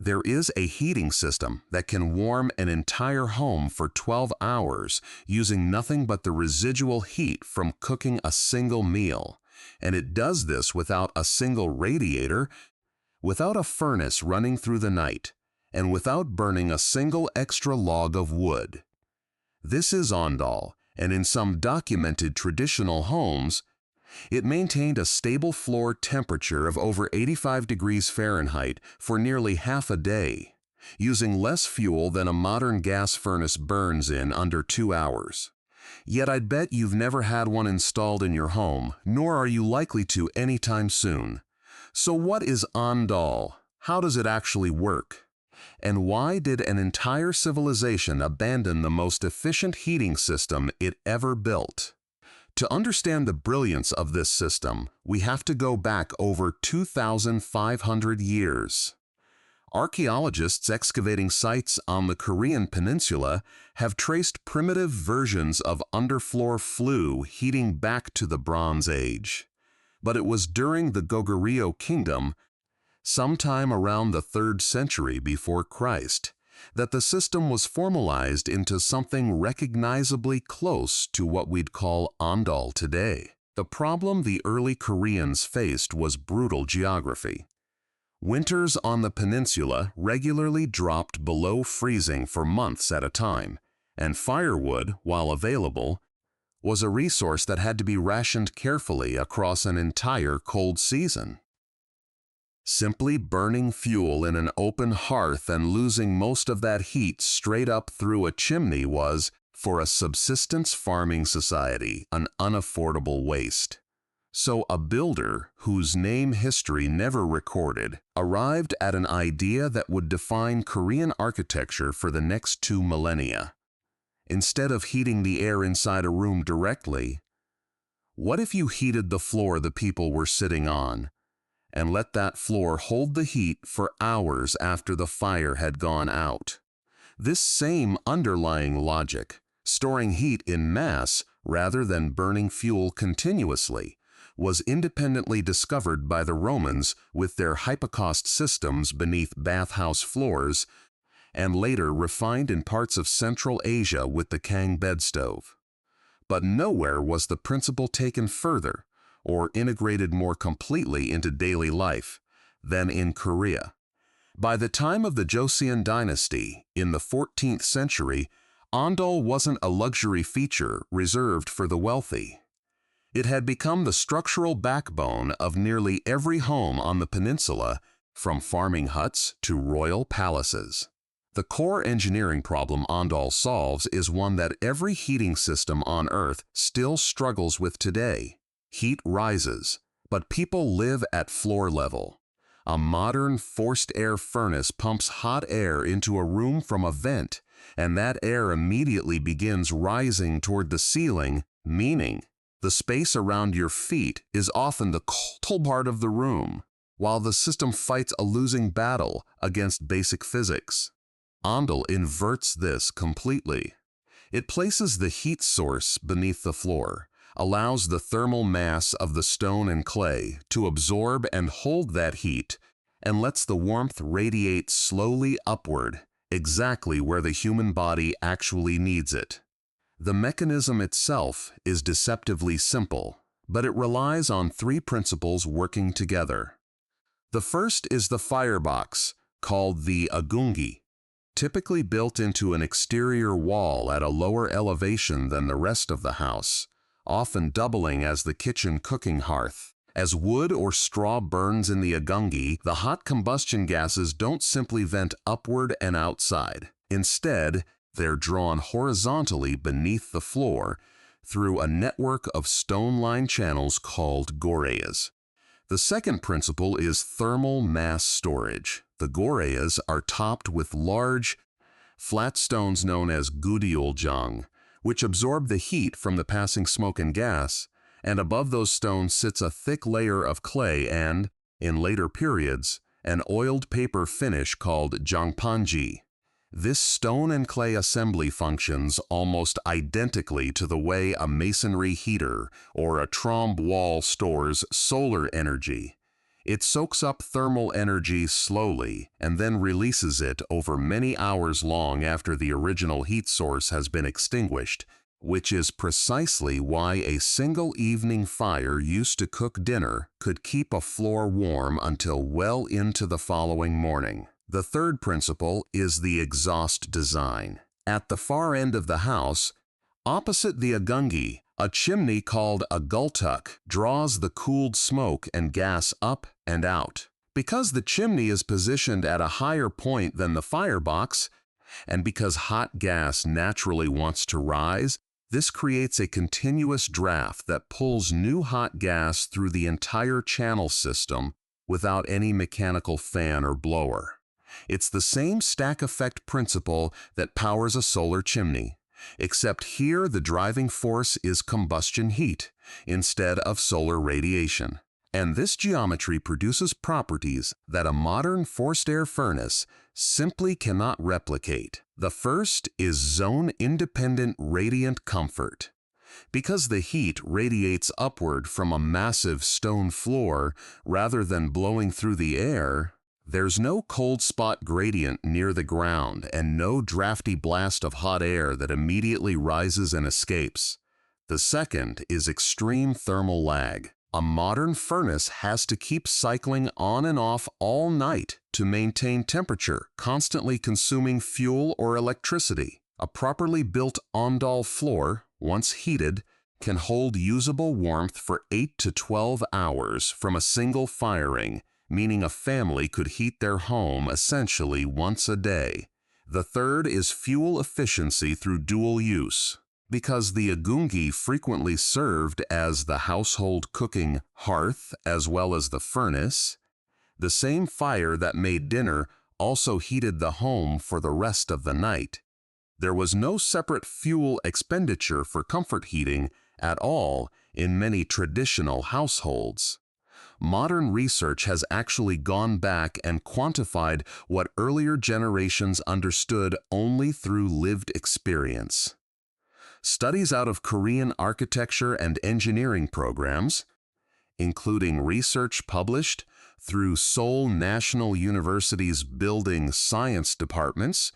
There is a heating system that can warm an entire home for 12 hours using nothing but the residual heat from cooking a single meal. And it does this without a single radiator, without a furnace running through the night, and without burning a single extra log of wood. This is ondol, and in some documented traditional homes, it maintained a stable floor temperature of over 85 degrees Fahrenheit for nearly half a day, using less fuel than a modern gas furnace burns in under 2 hours. Yet I'd bet you've never had one installed in your home, nor are you likely to anytime soon. So what is ondol? How does it actually work? And why did an entire civilization abandon the most efficient heating system it ever built? To understand the brilliance of this system, we have to go back over 2,500 years. Archaeologists excavating sites on the Korean peninsula have traced primitive versions of underfloor flue heating back to the Bronze Age. But it was during the Goguryeo Kingdom, sometime around the 3rd century before Christ, that the system was formalized into something recognizably close to what we'd call ondol today. The problem the early Koreans faced was brutal geography. Winters on the peninsula regularly dropped below freezing for months at a time, and firewood, while available, was a resource that had to be rationed carefully across an entire cold season. Simply burning fuel in an open hearth and losing most of that heat straight up through a chimney was, for a subsistence farming society, an unaffordable waste. So a builder, whose name history never recorded, arrived at an idea that would define Korean architecture for the next 2 millennia. Instead of heating the air inside a room directly, what if you heated the floor the people were sitting on, and let that floor hold the heat for hours after the fire had gone out? This same underlying logic, storing heat in mass rather than burning fuel continuously, was independently discovered by the Romans with their hypocaust systems beneath bathhouse floors, and later refined in parts of Central Asia with the Kang bed stove. But nowhere was the principle taken further, or integrated more completely into daily life, than in Korea. By the time of the Joseon dynasty, in the 14th century, ondol wasn't a luxury feature reserved for the wealthy. It had become the structural backbone of nearly every home on the peninsula, from farming huts to royal palaces. The core engineering problem ondol solves is one that every heating system on Earth still struggles with today. Heat rises, but people live at floor level. A modern forced air furnace pumps hot air into a room from a vent, and that air immediately begins rising toward the ceiling, meaning the space around your feet is often the cold part of the room, while the system fights a losing battle against basic physics. Ondol inverts this completely. It places the heat source beneath the floor, allows the thermal mass of the stone and clay to absorb and hold that heat, and lets the warmth radiate slowly upward, exactly where the human body actually needs it. The mechanism itself is deceptively simple, but it relies on 3 principles working together. The first is the firebox, called the agungi, typically built into an exterior wall at a lower elevation than the rest of the house, often doubling as the kitchen cooking hearth. As wood or straw burns in the agungi, the hot combustion gases don't simply vent upward and outside. Instead, they're drawn horizontally beneath the floor through a network of stone-lined channels called goreas. The second principle is thermal mass storage. The goreas are topped with large, flat stones known as gudyeoljang, which absorb the heat from the passing smoke and gas, and above those stones sits a thick layer of clay and, in later periods, an oiled paper finish called jangpanji. This stone and clay assembly functions almost identically to the way a masonry heater or a trombe wall stores solar energy. It soaks up thermal energy slowly and then releases it over many hours long after the original heat source has been extinguished, which is precisely why a single evening fire used to cook dinner could keep a floor warm until well into the following morning. The third principle is the exhaust design. At the far end of the house, opposite the agungi, a chimney called a gultuk draws the cooled smoke and gas up and out. Because the chimney is positioned at a higher point than the firebox, and because hot gas naturally wants to rise, this creates a continuous draft that pulls new hot gas through the entire channel system without any mechanical fan or blower. It's the same stack effect principle that powers a solar chimney, except here the driving force is combustion heat instead of solar radiation. And this geometry produces properties that a modern forced air furnace simply cannot replicate. The first is zone-independent radiant comfort. Because the heat radiates upward from a massive stone floor rather than blowing through the air, there's no cold spot gradient near the ground and no drafty blast of hot air that immediately rises and escapes. The second is extreme thermal lag. A modern furnace has to keep cycling on and off all night to maintain temperature, constantly consuming fuel or electricity. A properly built ondol floor, once heated, can hold usable warmth for 8 to 12 hours from a single firing, meaning a family could heat their home essentially once a day. The third is fuel efficiency through dual use. Because the agungi frequently served as the household cooking hearth as well as the furnace, the same fire that made dinner also heated the home for the rest of the night. There was no separate fuel expenditure for comfort heating at all in many traditional households. Modern research has actually gone back and quantified what earlier generations understood only through lived experience. Studies out of Korean architecture and engineering programs, including research published through Seoul National University's building science departments,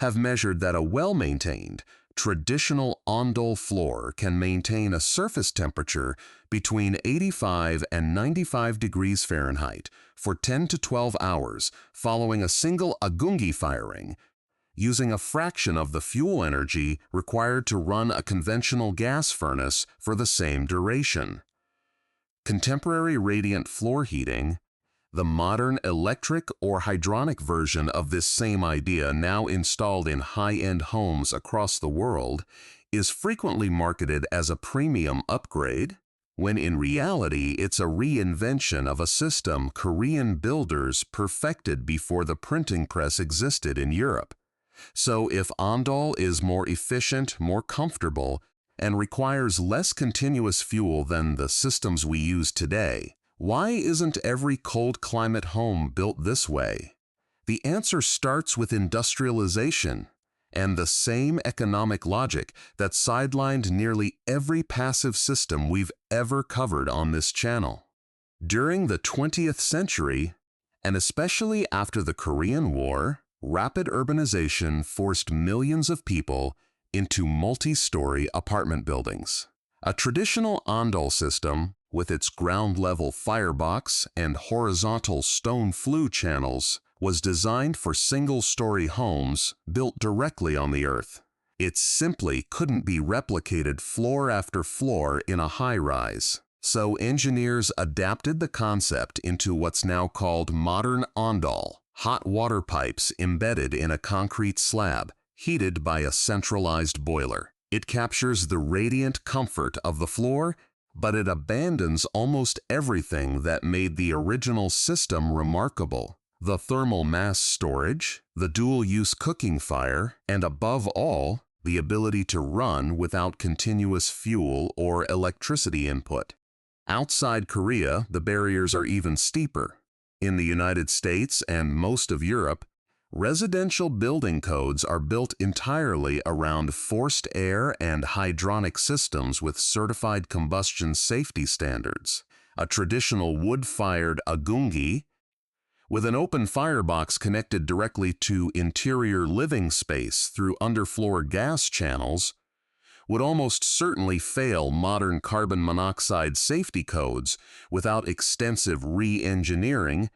have measured that a well-maintained, traditional ondol floor can maintain a surface temperature between 85 and 95 degrees Fahrenheit for 10 to 12 hours following a single agungi firing, using a fraction of the fuel energy required to run a conventional gas furnace for the same duration. Contemporary radiant floor heating, the modern electric or hydronic version of this same idea now installed in high-end homes across the world, is frequently marketed as a premium upgrade, when in reality it's a reinvention of a system Korean builders perfected before the printing press existed in Europe. So if ondol is more efficient, more comfortable, and requires less continuous fuel than the systems we use today, why isn't every cold climate home built this way? The answer starts with industrialization and the same economic logic that sidelined nearly every passive system we've ever covered on this channel. During the 20th century, and especially after the Korean War, rapid urbanization forced millions of people into multi-story apartment buildings. A traditional ondol system, with its ground-level firebox and horizontal stone flue channels, was designed for single-story homes built directly on the earth. It simply couldn't be replicated floor after floor in a high-rise. So engineers adapted the concept into what's now called modern ondol, hot water pipes embedded in a concrete slab, heated by a centralized boiler. It captures the radiant comfort of the floor, but it abandons almost everything that made the original system remarkable. The thermal mass storage, the dual-use cooking fire, and above all, the ability to run without continuous fuel or electricity input. Outside Korea, the barriers are even steeper. In the United States and most of Europe, residential building codes are built entirely around forced air and hydronic systems with certified combustion safety standards. a traditional wood-fired agungi, with an open firebox connected directly to interior living space through underfloor gas channels, would almost certainly fail modern carbon monoxide safety codes without extensive re-engineering,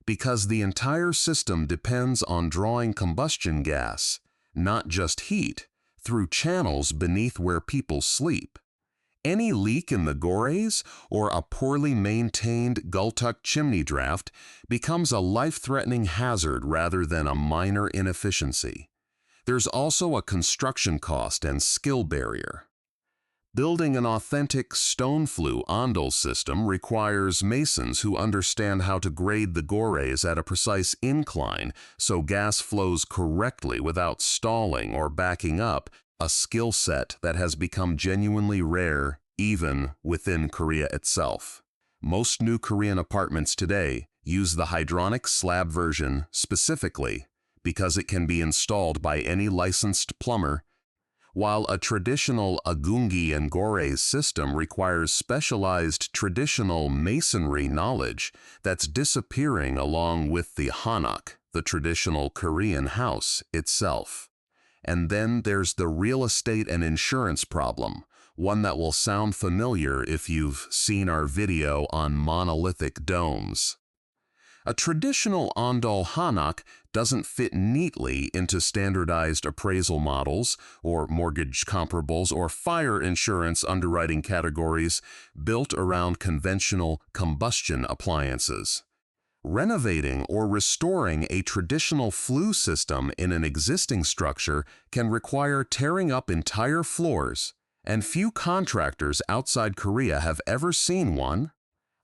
because the entire system depends on drawing combustion gas, not just heat, through channels beneath where people sleep. Any leak in the gores or a poorly maintained Gultuck chimney draft becomes a life-threatening hazard rather than a minor inefficiency. There's also a construction cost and skill barrier. Building an authentic stone flue ondol system requires masons who understand how to grade the gores at a precise incline so gas flows correctly without stalling or backing up, a skill set that has become genuinely rare even within Korea itself. Most new Korean apartments today use the hydronic slab version specifically because it can be installed by any licensed plumber, while a traditional agungi and gores system requires specialized traditional masonry knowledge that's disappearing along with the hanok, the traditional Korean house itself. And then there's the real estate and insurance problem, one that will sound familiar if you've seen our video on monolithic domes. A traditional ondol hanok doesn't fit neatly into standardized appraisal models or mortgage comparables or fire insurance underwriting categories built around conventional combustion appliances. Renovating or restoring a traditional flue system in an existing structure can require tearing up entire floors, and few contractors outside Korea have ever seen one,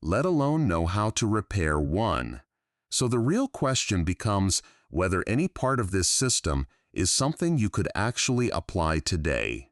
let alone know how to repair one. So the real question becomes whether any part of this system is something you could actually apply today.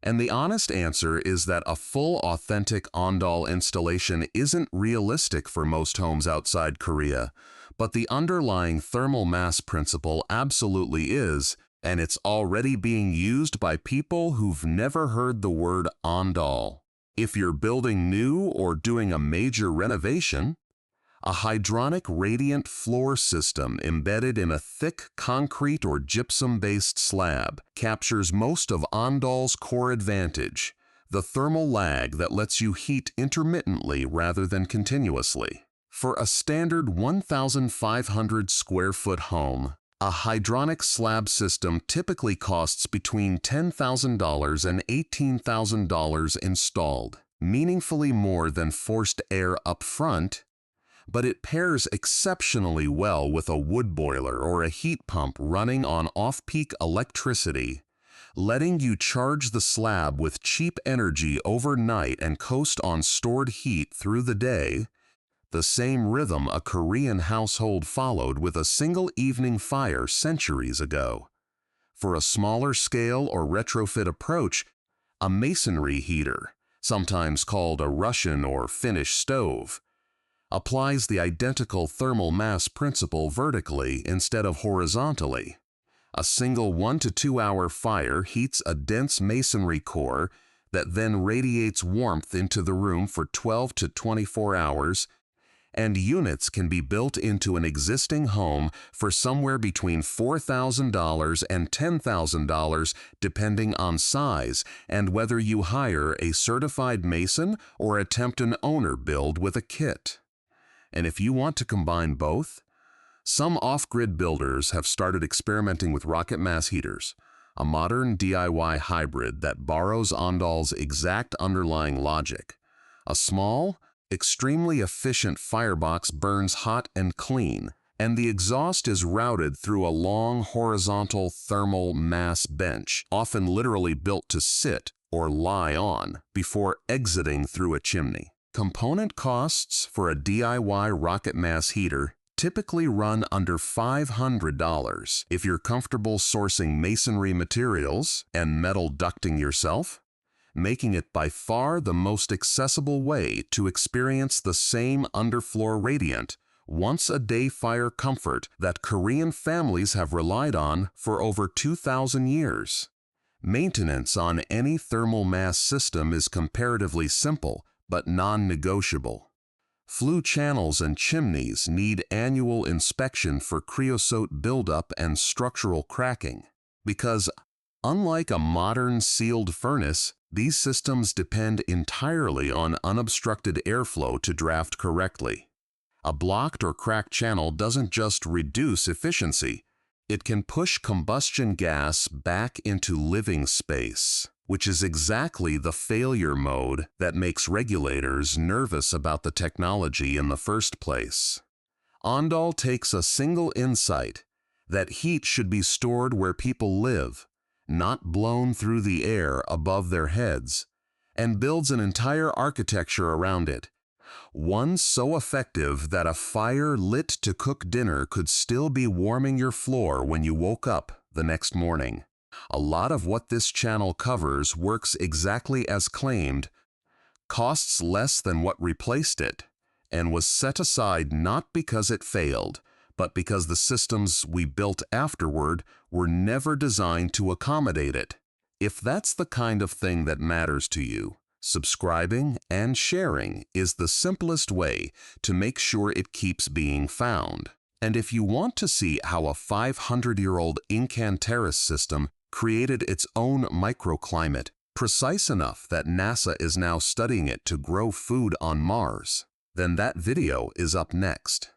And the honest answer is that a full authentic ondol installation isn't realistic for most homes outside Korea, but the underlying thermal mass principle absolutely is, and it's already being used by people who've never heard the word ondol. If you're building new or doing a major renovation, a hydronic radiant floor system embedded in a thick concrete or gypsum-based slab captures most of ondol's core advantage, the thermal lag that lets you heat intermittently rather than continuously. For a standard 1,500 square foot home, a hydronic slab system typically costs between $10,000 and $18,000 installed, meaningfully more than forced air up front, but it pairs exceptionally well with a wood boiler or a heat pump running on off-peak electricity, letting you charge the slab with cheap energy overnight and coast on stored heat through the day, the same rhythm a Korean household followed with a single evening fire centuries ago. For a smaller scale or retrofit approach, a masonry heater, sometimes called a Russian or Finnish stove, applies the identical thermal mass principle vertically instead of horizontally. A single 1 to 2 hour fire heats a dense masonry core that then radiates warmth into the room for 12 to 24 hours, and units can be built into an existing home for somewhere between $4,000 and $10,000 depending on size and whether you hire a certified mason or attempt an owner build with a kit. And if you want to combine both, some off-grid builders have started experimenting with rocket mass heaters, a modern DIY hybrid that borrows ondol's exact underlying logic. A small, extremely efficient firebox burns hot and clean, and the exhaust is routed through a long horizontal thermal mass bench, often literally built to sit or lie on, before exiting through a chimney. Component costs for a DIY rocket mass heater typically run under $500 if you're comfortable sourcing masonry materials and metal ducting yourself, making it by far the most accessible way to experience the same underfloor radiant, once-a-day fire comfort that Korean families have relied on for over 2,000 years. Maintenance on any thermal mass system is comparatively simple, but non-negotiable. Flue channels and chimneys need annual inspection for creosote buildup and structural cracking, because unlike a modern sealed furnace, these systems depend entirely on unobstructed airflow to draft correctly. A blocked or cracked channel doesn't just reduce efficiency, it can push combustion gas back into living space, which is exactly the failure mode that makes regulators nervous about the technology in the first place. Ondol takes a single insight that heat should be stored where people live, not blown through the air above their heads, and builds an entire architecture around it. One so effective that a fire lit to cook dinner could still be warming your floor when you woke up the next morning. A lot of what this channel covers works exactly as claimed, costs less than what replaced it, and was set aside not because it failed, but because the systems we built afterward were never designed to accommodate it. If that's the kind of thing that matters to you, subscribing and sharing is the simplest way to make sure it keeps being found. And if you want to see how a 500-year-old Incanterrace system created its own microclimate, precise enough that NASA is now studying it to grow food on Mars, then that video is up next.